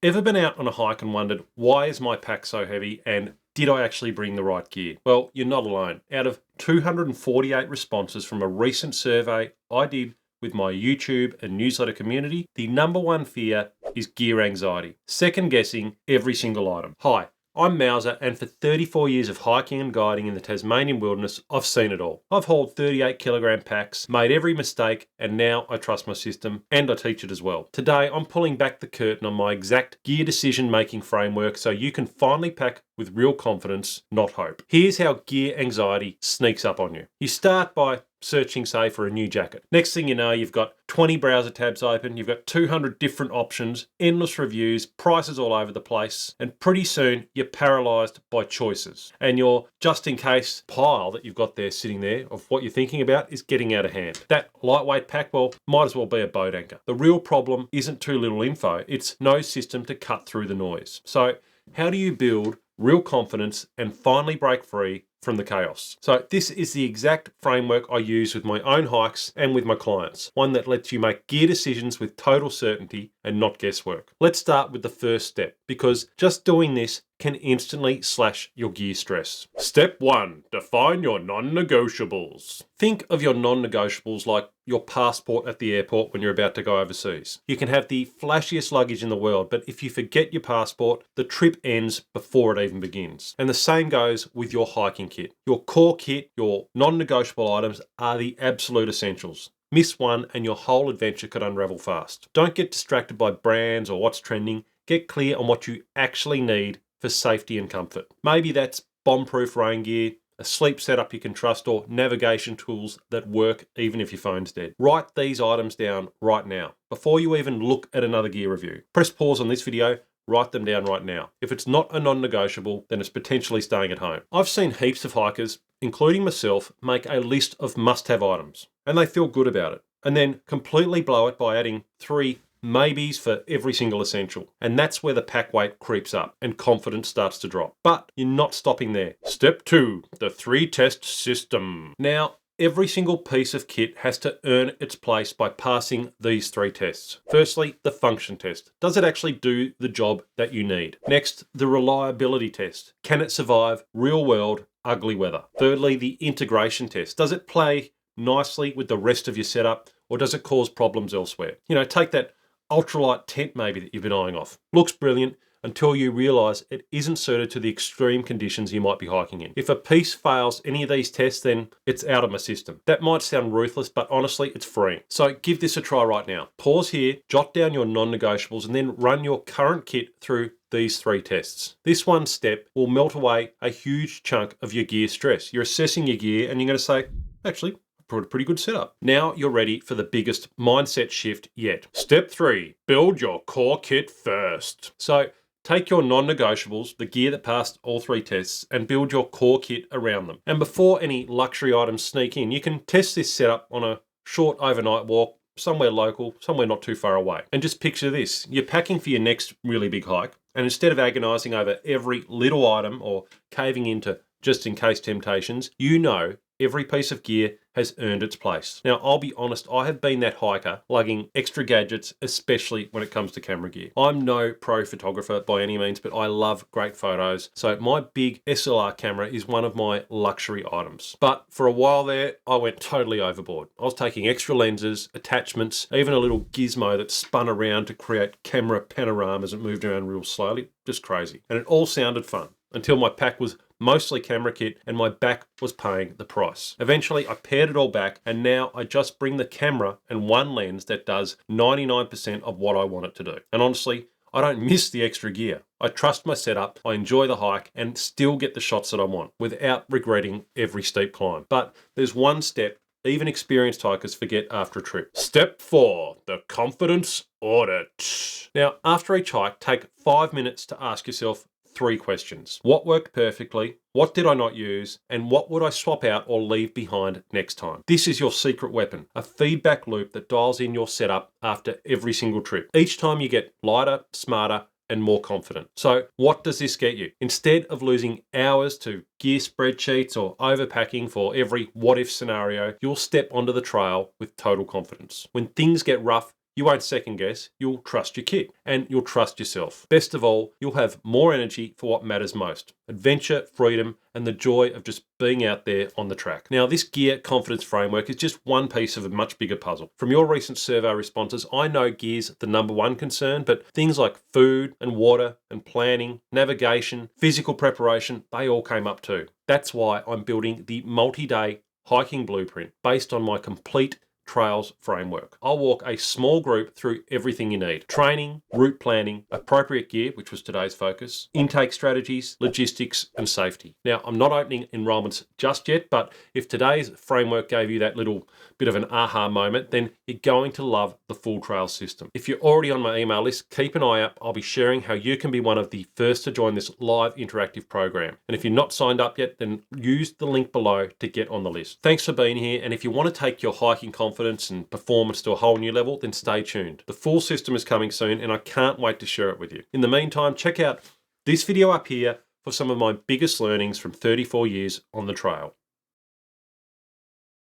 Ever been out on a hike and wondered, why is my pack so heavy and did I actually bring the right gear? Well, you're not alone. Out of 248 responses from a recent survey I did with my YouTube and newsletter community, the number one fear is gear anxiety, second guessing every single item. Hi, I'm Mauser, and for 34 years of hiking and guiding in the Tasmanian wilderness, I've seen it all. I've hauled 38 kilogram packs, made every mistake, and now I trust my system and I teach it as well. Today, I'm pulling back the curtain on my exact gear decision-making framework so you can finally pack with real confidence, not hope. Here's how gear anxiety sneaks up on you. You start by searching, say, for a new jacket. Next thing you know, you've got 20 browser tabs open, you've got 200 different options, endless reviews, prices all over the place, and pretty soon you're paralyzed by choices. And your just-in-case pile that you've got there sitting there of what you're thinking about is getting out of hand. That lightweight pack, well, might as well be a boat anchor. The real problem isn't too little info, it's no system to cut through the noise. So how do you build real confidence and finally break free from the chaos? So this is the exact framework I use with my own hikes and with my clients, one that lets you make gear decisions with total certainty and not guesswork. Let's start with the first step, because just doing this can instantly slash your gear stress. Step 1, define your non-negotiables. Think of your non-negotiables like your passport at the airport when you're about to go overseas. You can have the flashiest luggage in the world, but if you forget your passport, the trip ends before it even begins. And the same goes with your hiking kit. Your core kit, your non-negotiable items are the absolute essentials. Miss one and your whole adventure could unravel fast. Don't get distracted by brands or what's trending. Get clear on what you actually need for safety and comfort. Maybe that's bomb-proof rain gear, a sleep setup you can trust, or navigation tools that work even if your phone's dead. Write these items down right now, before you even look at another gear review. Press pause on this video, write them down right now. If it's not a non-negotiable, then it's potentially staying at home. I've seen heaps of hikers, including myself, make a list of must-have items, and they feel good about it, and then completely blow it by adding 3 maybes for every single essential. And that's where the pack weight creeps up and confidence starts to drop. But you're not stopping there. Step 2, the 3-test system. Now, every single piece of kit has to earn its place by passing these 3 tests. Firstly, the function test. Does it actually do the job that you need? Next, the reliability test. Can it survive real-world ugly weather? Thirdly, the integration test. Does it play nicely with the rest of your setup, or does it cause problems elsewhere? Take that ultralight tent maybe that you've been eyeing off. Looks brilliant until you realize it isn't suited to the extreme conditions you might be hiking in. If a piece fails any of these tests, then it's out of my system. That might sound ruthless, but honestly, it's free. So give this a try right now. Pause here, jot down your non-negotiables, and then run your current kit through these 3 tests. This one step will melt away a huge chunk of your gear stress. You're assessing your gear and you're going to say, actually, a pretty good setup. Now you're ready for the biggest mindset shift yet. Step 3, build your core kit first. So take your non-negotiables, the gear that passed all 3 tests, and build your core kit around them. And before any luxury items sneak in, you can test this setup on a short overnight walk, somewhere local, somewhere not too far away. And just picture this, you're packing for your next really big hike, and instead of agonizing over every little item or caving into just-in-case temptations, every piece of gear has earned its place. Now, I'll be honest, I have been that hiker lugging extra gadgets, especially when it comes to camera gear. I'm no pro photographer by any means, but I love great photos. So my big SLR camera is one of my luxury items. But for a while there, I went totally overboard. I was taking extra lenses, attachments, even a little gizmo that spun around to create camera panoramas and moved around real slowly. Just crazy. And it all sounded fun until my pack was mostly camera kit and my back was paying the price. Eventually, I pared it all back, and now I just bring the camera and one lens that does 99% of what I want it to do. And honestly, I don't miss the extra gear. I trust my setup, I enjoy the hike, and still get the shots that I want without regretting every steep climb. But there's one step even experienced hikers forget after a trip. Step 4, the confidence audit. Now, after each hike, take 5 minutes to ask yourself 3 questions. What worked perfectly? What did I not use? And what would I swap out or leave behind next time? This is your secret weapon, a feedback loop that dials in your setup after every single trip. Each time you get lighter, smarter, and more confident. So what does this get you? Instead of losing hours to gear spreadsheets or overpacking for every what-if scenario, you'll step onto the trail with total confidence. When things get rough, You won't second guess, you'll trust your kit and you'll trust yourself. Best of all, you'll have more energy for what matters most: adventure, freedom, and the joy of just being out there on the track. Now, this gear confidence framework is just one piece of a much bigger puzzle. From your recent survey responses, I know gear's the number one concern, but things like food and water and planning, navigation, physical preparation, they all came up too. That's why I'm building the multi-day hiking blueprint based on my complete trails framework. I'll walk a small group through everything you need: training, route planning, appropriate gear, which was today's focus, intake strategies, logistics, and safety. Now, I'm not opening enrollments just yet, but if today's framework gave you that little bit of an aha moment, then you're going to love the full trail system. If you're already on my email list, keep an eye up. I'll be sharing how you can be one of the first to join this live interactive program. And if you're not signed up yet, then use the link below to get on the list. Thanks for being here. And if you want to take your hiking confidence and performance to a whole new level, then stay tuned. The full system is coming soon and I can't wait to share it with you. In the meantime, check out this video up here for some of my biggest learnings from 34 years on the trail.